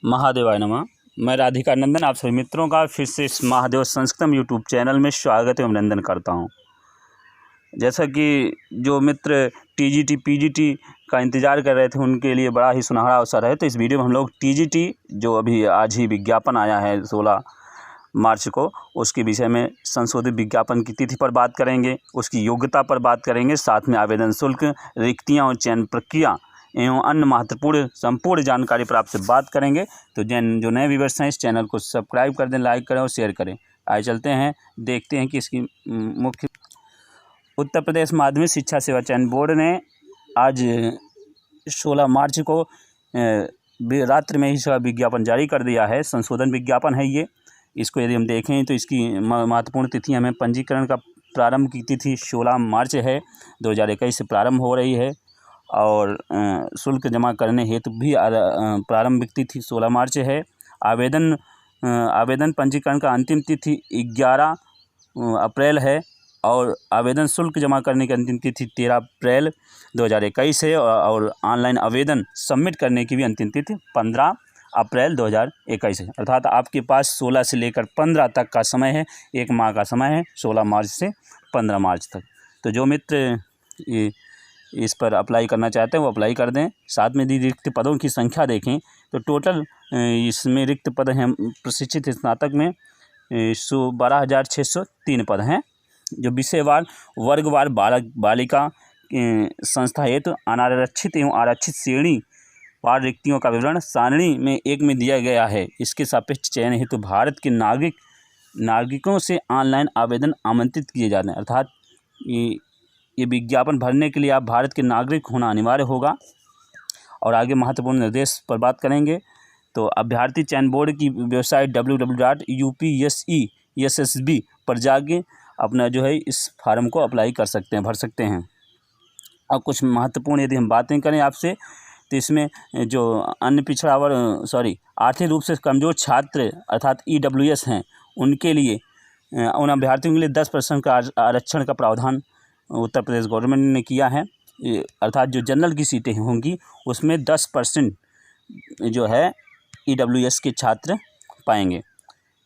महादेवाय नमः। मैं राधिका नंदन आप सभी मित्रों का फिर से इस महादेव संस्कृतम यूट्यूब चैनल में स्वागत एवं अभिनंदन करता हूं। जैसा कि जो मित्र टीजीटी पीजीटी का इंतज़ार कर रहे थे उनके लिए बड़ा ही सुनहरा अवसर है। तो इस वीडियो में हम लोग टीजीटी जो अभी आज ही विज्ञापन आया है 16 मार्च को, उसके विषय में संशोधित विज्ञापन की तिथि पर बात करेंगे, उसकी योग्यता पर बात करेंगे, साथ में आवेदन शुल्क, रिक्तियाँ और चयन प्रक्रिया एवं अन्य महत्वपूर्ण संपूर्ण जानकारी पर आपसे बात करेंगे। तो जो नए व्यूअर्स हैं इस चैनल को सब्सक्राइब कर दें, लाइक करें और शेयर करें। आइए चलते हैं, देखते हैं कि इसकी मुख्य। उत्तर प्रदेश माध्यमिक शिक्षा सेवा चयन बोर्ड ने आज 16 मार्च को रात्रि में ही इसका विज्ञापन जारी कर दिया है। संशोधन विज्ञापन है ये। इसको यदि हम देखें तो इसकी महत्वपूर्ण तिथि हमें पंजीकरण का प्रारंभ की तिथि 16 मार्च है 2021 से प्रारंभ हो रही है और शुल्क जमा करने हेतु भी प्रारंभिक तिथि 16 मार्च है। आवेदन पंजीकरण का अंतिम तिथि 11 अप्रैल है और आवेदन शुल्क जमा करने की अंतिम तिथि 13 अप्रैल 2021 है और ऑनलाइन आवेदन सबमिट करने की भी अंतिम तिथि 15 अप्रैल 2021 है। अर्थात आपके पास 16 से लेकर 15 तक का समय है, एक माह का समय है, 16 मार्च से 15 मार्च तक। तो जो मित्र इस पर अप्लाई करना चाहते हैं वो अप्लाई कर दें। साथ में यदि रिक्त पदों की संख्या देखें तो टोटल इसमें रिक्त पद हैं प्रशिक्षित स्नातक में 12,603 पद हैं। जो विषयवार वर्गवार बालक बालिका संस्था हेतु अनारक्षित एवं आरक्षित श्रेणी वार रिक्तियों का विवरण सारणी में 1 में दिया गया है। इसके सापेक्ष चयन हेतु भारत के नागरिकों से ऑनलाइन आवेदन आमंत्रित किए जाते हैं। अर्थात ये विज्ञापन भरने के लिए आप भारत के नागरिक होना अनिवार्य होगा। और आगे महत्वपूर्ण निर्देश पर बात करेंगे तो अभ्यर्थी चयन बोर्ड की वेबसाइट www.upsessb पर जाके अपना जो है इस फार्म को अप्लाई कर सकते हैं, भर सकते हैं। और कुछ महत्वपूर्ण यदि हम बातें करें आपसे तो इसमें जो अन्य पिछड़ा वर्ग आर्थिक रूप से कमज़ोर छात्र अर्थात EWS हैं उनके लिए उन अभ्यर्थियों के लिए 10% का आरक्षण का प्रावधान उत्तर प्रदेश गवर्नमेंट ने किया है। अर्थात जो जनरल की सीटें होंगी उसमें 10% जो है EWS के छात्र पाएंगे।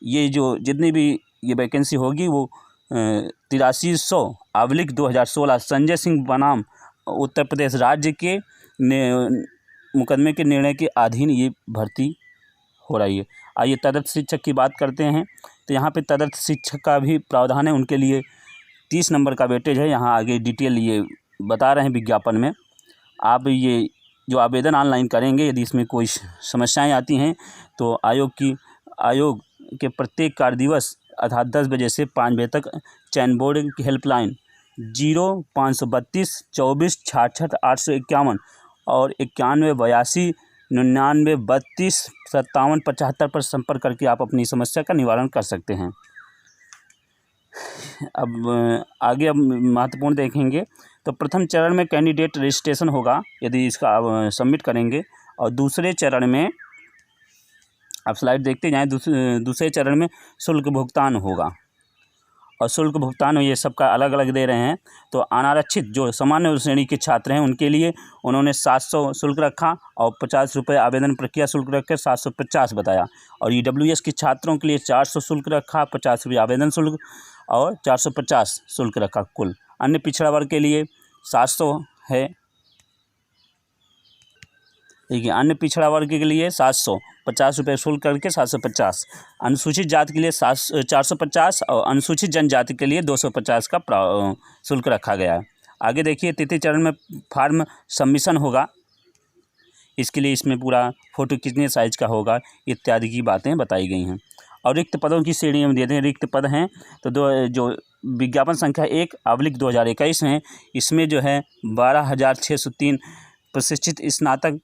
ये जो जितनी भी ये वैकेंसी होगी वो 8300/2016 संजय सिंह बनाम उत्तर प्रदेश राज्य के मुकदमे के निर्णय के अधीन ये भर्ती हो रही है। आइए तदर्थ शिक्षक की बात करते हैं तो यहाँ पे तदर्थ शिक्षक का भी प्रावधान है, उनके लिए 30 नंबर का वेटेज है। यहाँ आगे डिटेल ये बता रहे हैं विज्ञापन में। आप ये जो आवेदन ऑनलाइन करेंगे यदि इसमें कोई समस्याएं आती हैं तो आयोग के प्रत्येक कार्य दिवस अर्थात 10 बजे से 5 बजे तक चयन बोर्ड की हेल्पलाइन 0532 24 66 851 और 91 82 99 32 57 75 पर संपर्क करके आप अपनी समस्या का निवारण कर सकते हैं। अब आगे महत्वपूर्ण देखेंगे तो प्रथम चरण में कैंडिडेट रजिस्ट्रेशन होगा यदि इसका आप सबमिट करेंगे और दूसरे चरण में आप स्लाइड देखते जाएँ। दूसरे चरण में शुल्क भुगतान होगा और शुल्क भुगतान ये सबका अलग अलग दे रहे हैं। तो अनारक्षित जो सामान्य श्रेणी के छात्र हैं उनके लिए उन्होंने 700 शुल्क रखा और 50 रुपये आवेदन प्रक्रिया शुल्क रखकर 750 बताया। और EWS के छात्रों के लिए 400 शुल्क रखा, 50 रुपये आवेदन शुल्क और 450 शुल्क रखा कुल। अन्य पिछड़ा वर्ग के लिए 700 है। देखिए अन्य पिछड़ा वर्ग के लिए 750 रुपये शुल्क करके 750, अनुसूचित जाति के लिए 450 और अनुसूचित जनजाति के लिए 250 का शुल्क रखा गया है। आगे देखिए तृतीय चरण में फॉर्म सबमिशन होगा। इसके लिए इसमें पूरा फ़ोटो कितने साइज का होगा इत्यादि की बातें बताई गई हैं। और रिक्त पदों की श्रेणी में देते हैं। रिक्त पद हैं तो जो विज्ञापन संख्या 1/2021 हैं इसमें जो है 12,603 प्रशिक्षित स्नातक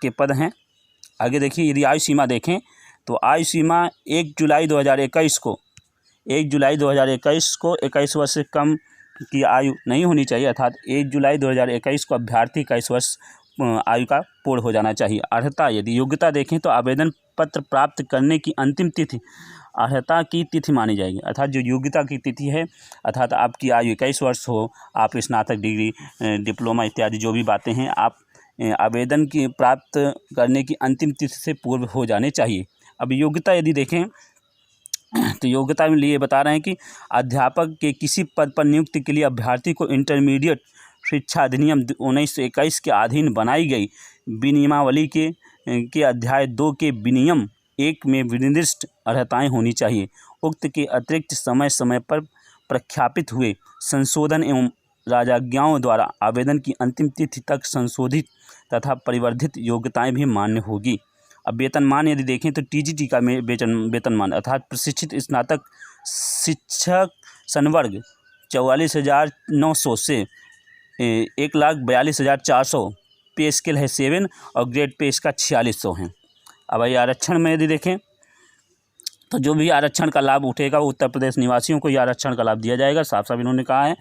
के पद हैं। आगे देखिए यदि आयु सीमा देखें तो आयु सीमा 1 जुलाई 2021 को 21 वर्ष से कम की आयु नहीं होनी चाहिए। अर्थात 1 जुलाई 2021 को अभ्यर्थी 21 वर्ष आयु का पूर्ण हो जाना चाहिए। अर्हता यदि योग्यता देखें तो आवेदन पत्र प्राप्त करने की अंतिम तिथि अर्हता की तिथि मानी जाएगी। अर्थात जो योग्यता की तिथि है अर्थात आपकी आयु 21 वर्ष हो, आप स्नातक डिग्री डिप्लोमा इत्यादि जो भी बातें हैं आप आवेदन की प्राप्त करने की अंतिम तिथि से पूर्व हो जाने चाहिए। अब योग्यता यदि देखें तो योग्यता में लिए बता रहे हैं कि अध्यापक के किसी पद पर नियुक्ति के लिए अभ्यर्थी को इंटरमीडिएट शिक्षा अधिनियम 1921 के अधीन बनाई गई विनियमावली के अध्याय 2 के विनियम 1 में विनिर्दिष्ट अर्हताएँ होनी चाहिए। उक्त के अतिरिक्त समय समय पर प्रख्यापित हुए संशोधन एवं राजाज्ञाओं द्वारा आवेदन की अंतिम तिथि तक संशोधित तथा परिवर्धित योग्यताएं भी मान्य होगी। अब वेतनमान यदि देखें तो टीजीटी का वेतनमान अर्थात प्रशिक्षित स्नातक शिक्षक संवर्ग 44,900 से 1,42,400 पे स्केल है 7 और ग्रेड पे इसका 4600 है। अब ये आरक्षण में यदि देखें तो जो भी आरक्षण का लाभ उठेगा वो उत्तर प्रदेश निवासियों को ये आरक्षण का लाभ दिया जाएगा, साफ साफ इन्होंने कहा है।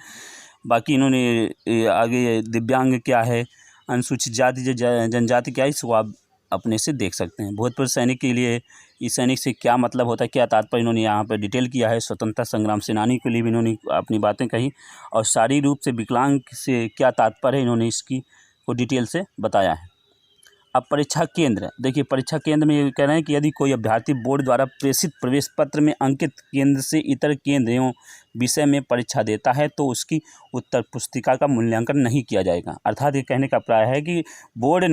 बाकी इन्होंने आगे दिव्यांग क्या है, अनुसूचित जाति जनजाति क्या है, इसको आप अपने से देख सकते हैं। भूतपूर्व सैनिक के लिए इस सैनिक से क्या मतलब होता है, क्या तात्पर्य, इन्होंने यहाँ पर डिटेल किया है। स्वतंत्रता संग्राम सेनानी के लिए भी इन्होंने अपनी बातें कही और शारीरिक रूप से विकलांग से क्या तात्पर्य है, इन्होंने इसकी को डिटेल से बताया है। अब परीक्षा केंद्र देखिए, परीक्षा केंद्र में ये कह रहे हैं कि यदि कोई अभ्यर्थी बोर्ड द्वारा प्रेषित प्रवेश पत्र में अंकित केंद्र से इतर केंद्र एवं विषय में परीक्षा देता है तो उसकी उत्तर पुस्तिका का मूल्यांकन नहीं किया जाएगा। अर्थात ये कहने का प्राय है कि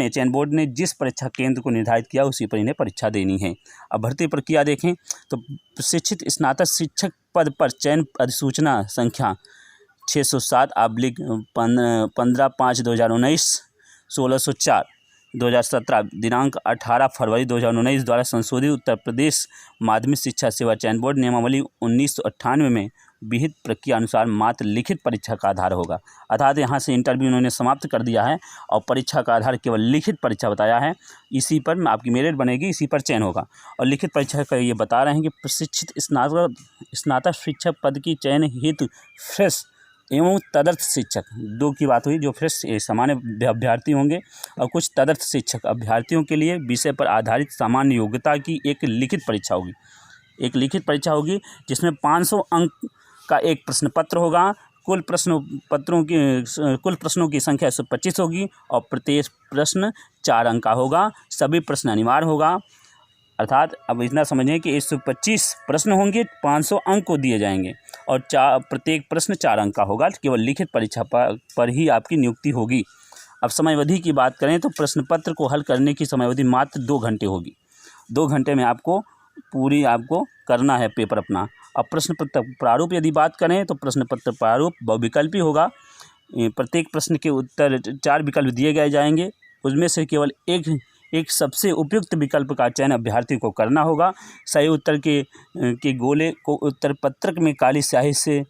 चयन बोर्ड ने जिस परीक्षा केंद्र को निर्धारित किया उसी पर इन्हें परीक्षा देनी है। अब भर्ती प्रक्रिया देखें तो प्रशिक्षित स्नातक शिक्षक पद पर चयन अधिसूचना संख्या 607/15/5/2019 1604/2017 दिनांक 18 फरवरी 2019 द्वारा संशोधित उत्तर प्रदेश माध्यमिक शिक्षा सेवा चयन बोर्ड नियमावली 1998 में विहित प्रक्रिया अनुसार मात्र लिखित परीक्षा का आधार होगा। अर्थात यहाँ से इंटरव्यू उन्होंने समाप्त कर दिया है और परीक्षा का आधार केवल लिखित परीक्षा बताया है, इसी पर आपकी मेरिट बनेगी, इसी पर चयन होगा। और लिखित परीक्षा का ये बता रहे हैं कि प्रशिक्षित स्नातक शिक्षक पद की चयन हेतु फ्रेश एवं तदर्थ शिक्षक, दो की बात हुई, जो फ्रेश सामान्य अभ्यर्थी होंगे और कुछ तदर्थ शिक्षक अभ्यर्थियों के लिए विषय पर आधारित सामान्य योग्यता की एक लिखित परीक्षा होगी। एक लिखित परीक्षा होगी जिसमें 500 अंक का एक प्रश्न पत्र होगा। कुल प्रश्नों की संख्या 125 होगी और प्रत्येक प्रश्न 4 अंक का होगा। सभी प्रश्न अनिवार्य होगा। अर्थात अब इतना समझें कि 125 प्रश्न होंगे, 500 अंक को दिए जाएंगे और प्रत्येक प्रश्न 4 अंक का होगा। केवल लिखित परीक्षा पर ही आपकी नियुक्ति होगी। अब समयावधि की बात करें तो प्रश्न पत्र को हल करने की समयावधि मात्र 2 घंटे होगी। 2 घंटे में आपको करना है पेपर अपना। अब प्रश्न पत्र प्रारूप यदि बात करें तो प्रश्न पत्र प्रारूप बहुविकल्पी होगा। प्रत्येक प्रश्न के उत्तर 4 विकल्प दिए गए जाएंगे, उसमें से केवल एक सबसे उपयुक्त विकल्प का चयन अभ्यर्थी को करना होगा। सही उत्तर के गोले को उत्तर पत्रक में काली स्याही से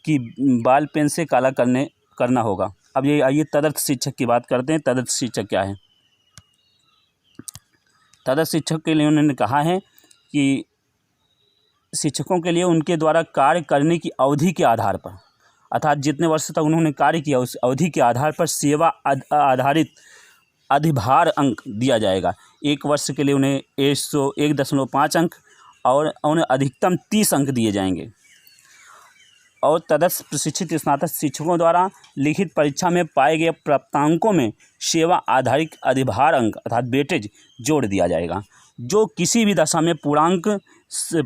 की बाल पेन से काला करना होगा। अब ये आइए तदर्थ शिक्षक की बात करते हैं। तदर्थ शिक्षक क्या है? तदर्थ शिक्षक के लिए उन्होंने कहा है कि शिक्षकों के लिए उनके द्वारा कार्य करने की अवधि के आधार पर, अर्थात जितने वर्ष तक उन्होंने कार्य किया उस अवधि के आधार पर सेवा आधारित अधिभार अंक दिया जाएगा। 1 वर्ष के लिए उन्हें 101.5 अंक और उन्हें अधिकतम 30 अंक दिए जाएंगे। और तदर्थ प्रशिक्षित स्नातक शिक्षकों द्वारा लिखित परीक्षा में पाए गए प्राप्तांकों में सेवा आधारित अधिभार अंक अर्थात वेटेज जोड़ दिया जाएगा, जो किसी भी दशा में पूर्णांक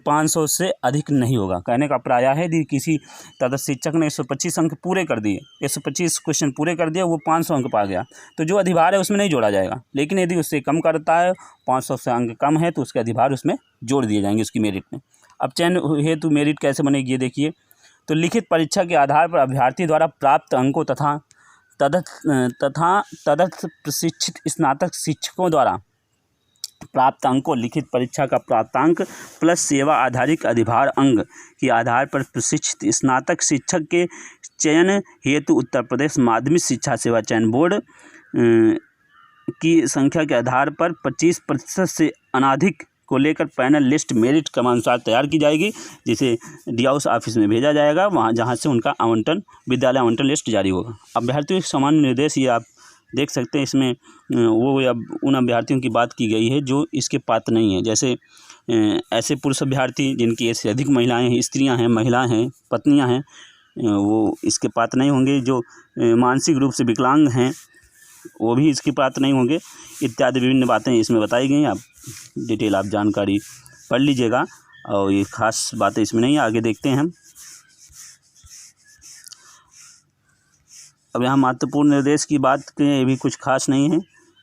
500 से अधिक नहीं होगा। कहने का प्राय है यदि किसी तदर्थ शिक्षक ने 125 अंक पूरे कर दिए, 125 क्वेश्चन पूरे कर दिया, वो 500 अंक पा गया तो जो अधिभार है उसमें नहीं जोड़ा जाएगा। लेकिन यदि उससे कम करता है, 500 से अंक कम है, तो उसके अधिभार उसमें जोड़ दिए जाएंगे उसकी मेरिट में। अब चयन हेतु मेरिट कैसे बनेगी ये देखिए। तो लिखित परीक्षा के आधार पर अभ्यर्थी द्वारा प्राप्त अंकों तथा तदर्थ प्रशिक्षित स्नातक शिक्षकों द्वारा प्राप्त अंकों, लिखित परीक्षा का प्राप्तांक प्लस सेवा आधारित अधिभार अंक के आधार पर प्रशिक्षित स्नातक शिक्षक के चयन हेतु उत्तर प्रदेश माध्यमिक शिक्षा सेवा चयन बोर्ड की संख्या के आधार पर 25% से अनधिक को लेकर पैनल लिस्ट मेरिट क्रमानुसार तैयार की जाएगी, जिसे डी हाउस ऑफिस में भेजा जाएगा, वहां जहां से उनका विद्यालय आवंटन लिस्ट जारी होगा। अभ्यर्थियों के सामान्य निर्देश ये आप देख सकते हैं। इसमें वो अब उन अभ्यर्थियों की बात की गई है जो इसके पात्र नहीं है। जैसे ऐसे पुरुष अभ्यर्थी जिनकी ऐसे अधिक महिलाएं हैं, स्त्रियां हैं, महिलाएं हैं, पत्नियां हैं, वो इसके पात्र नहीं होंगे। जो मानसिक रूप से विकलांग हैं वो भी इसकी प्राप्त नहीं होंगे इत्यादि विभिन्न बातें इसमें बताई गई हैं। आप डिटेल आप जानकारी पढ़ लीजिएगा और ये खास बातें इसमें नहीं है। आगे देखते हैं हम। अब यहाँ महत्वपूर्ण निर्देश की बात करें, ये भी कुछ खास नहीं है।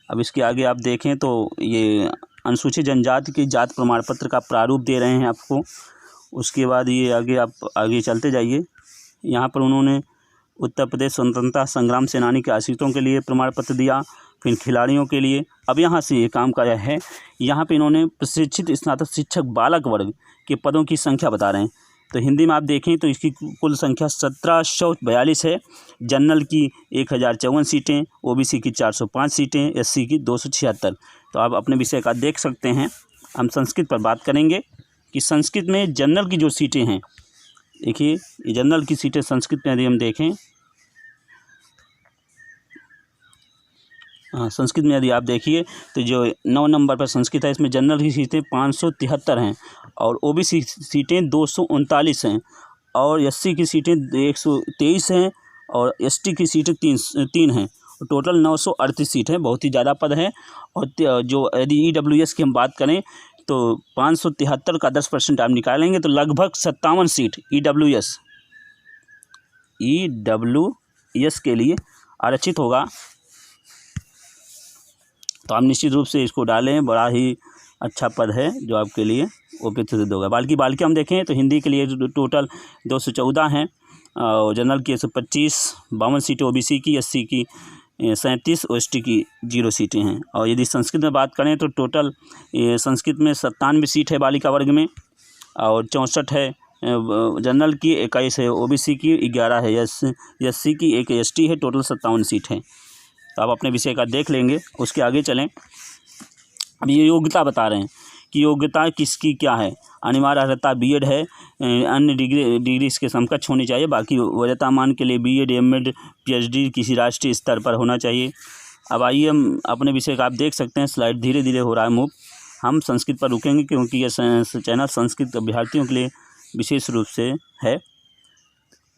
अब इसके आगे आप देखें तो ये अनुसूचित जनजाति की जात प्रमाण पत्र का प्रारूप दे रहे हैं आपको। उसके बाद ये आगे आप आगे चलते जाइए। यहाँ पर उन्होंने उत्तर प्रदेश स्वतंत्रता संग्राम सेनानी के आश्रितों के लिए प्रमाण पत्र दिया, फिर खिलाड़ियों के लिए। अब यहाँ से ये काम का है, यहाँ पे इन्होंने प्रशिक्षित स्नातक शिक्षक बालक वर्ग के पदों की संख्या बता रहे हैं। तो हिंदी में आप देखें तो इसकी कुल संख्या 1742 है। जनरल की 1054 सीटें, ओबीसी की 405 सीटें, एससी की 276। तो आप अपने विषय का देख सकते हैं। हम संस्कृत पर बात करेंगे कि संस्कृत में जनरल की जो सीटें हैं, देखिए ये जनरल की सीटें संस्कृत में यदि हम देखें, संस्कृत में यदि आप देखिए तो जो 9 नंबर पर संस्कृत है, इसमें जनरल की सीटें 573 हैं और ओबीसी सीटें 239 हैं और एससी की सीटें 123 हैं और एसटी की सीटें 3 हैं। टोटल 938 सीट है, बहुत ही ज़्यादा पद है। और जो यदि ईडब्ल्यूएस की हम बात करें तो 573 का 10% आप निकालेंगे तो लगभग 57 सीट ईडब्ल्यूएस के लिए आरक्षित होगा। तो आप निश्चित रूप से इसको डालें, बड़ा ही अच्छा पद है जो आपके लिए उपस्थित होगा। बाकी हम देखें तो हिंदी के लिए टोटल 214 हैं और जनरल की 125, 52 सीटें ओबीसी की, एससी की 37, ओएसटी की 0 सीटें हैं। और यदि संस्कृत में बात करें तो टोटल संस्कृत में 97 सीट है बालिका वर्ग में और 64 है जनरल की, 21 है ओबीसी की, 11 है एससी की, 1 एसटी है। टोटल 57 सीट है। तो आप अपने विषय का देख लेंगे। उसके आगे चलें। अब ये योग्यता बता रहे हैं कि योग्यता किसकी क्या है। अनिवार्य अर्हता बीएड है, अन्य डिग्री इसके समकक्ष होनी चाहिए। बाकी वरीयता मान के लिए बीएड, एमएड, पीएचडी किसी राष्ट्रीय स्तर पर होना चाहिए। अब आइए हम अपने विषय का आप देख सकते हैं, स्लाइड धीरे धीरे हो रहा है मूव। हम संस्कृत पर रुकेंगे क्योंकि ये चैनल संस्कृत अभ्यर्थियों के लिए विशेष रूप से है।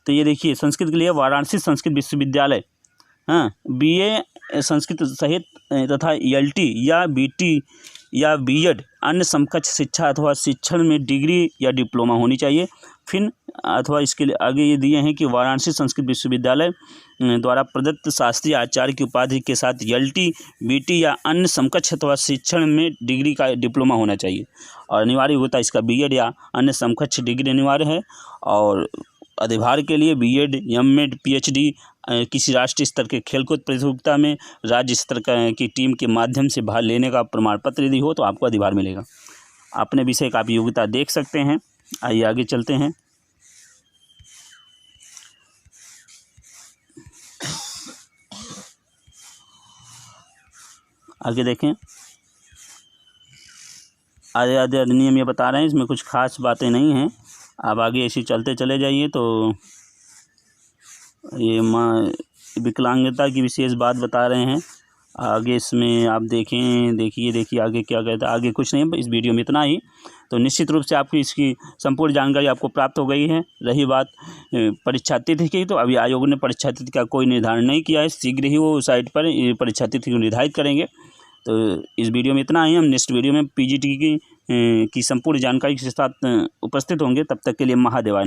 तो ये देखिए संस्कृत के लिए वाराणसी संस्कृत विश्वविद्यालय बीए संस्कृत सहित तथा एलटी या बीटी या बीएड अन्य समकक्ष शिक्षा अथवा शिक्षण में डिग्री या डिप्लोमा होनी चाहिए। फिर अथवा इसके लिए आगे ये दिए हैं कि वाराणसी संस्कृत विश्वविद्यालय द्वारा प्रदत्त शास्त्रीय आचार्य की उपाधि के साथ एलटी, बीटी या अन्य समकक्ष अथवा शिक्षण में डिग्री का डिप्लोमा होना चाहिए। और अनिवार्य होता है इसका बीएड या अन्य समकक्ष डिग्री अनिवार्य है। और अधिभार के लिए बीएड, एमएड, पीएचडी किसी राष्ट्रीय स्तर के खेलकूद प्रतियोगिता में राज्य स्तर की टीम के माध्यम से भाग लेने का प्रमाण पत्र यदि हो तो आपको अधिभार मिलेगा। अपने विषय का आप योग्यता देख सकते हैं। आइए आगे चलते हैं। आगे देखें, आधे अधिनियम ये बता रहे हैं, इसमें कुछ खास बातें नहीं हैं। आप आगे ऐसे चलते चले जाइए तो ये विकलांगता की विशेष बात बता रहे हैं। आगे इसमें आप देखिए आगे क्या कहता है। आगे कुछ नहीं, इस वीडियो में इतना ही। तो निश्चित रूप से आपकी इसकी संपूर्ण जानकारी आपको प्राप्त हो गई है। रही बात परीक्षा तिथि की, तो अभी आयोग ने परीक्षा तिथि का कोई निर्धारण नहीं किया है। शीघ्र ही वो साइट पर परीक्षा तिथि को निर्धारित करेंगे। तो इस वीडियो में इतना ही। हम नेक्स्ट वीडियो में पीजीटी की संपूर्ण जानकारी के साथ उपस्थित होंगे। तब तक के लिए महादेवाय।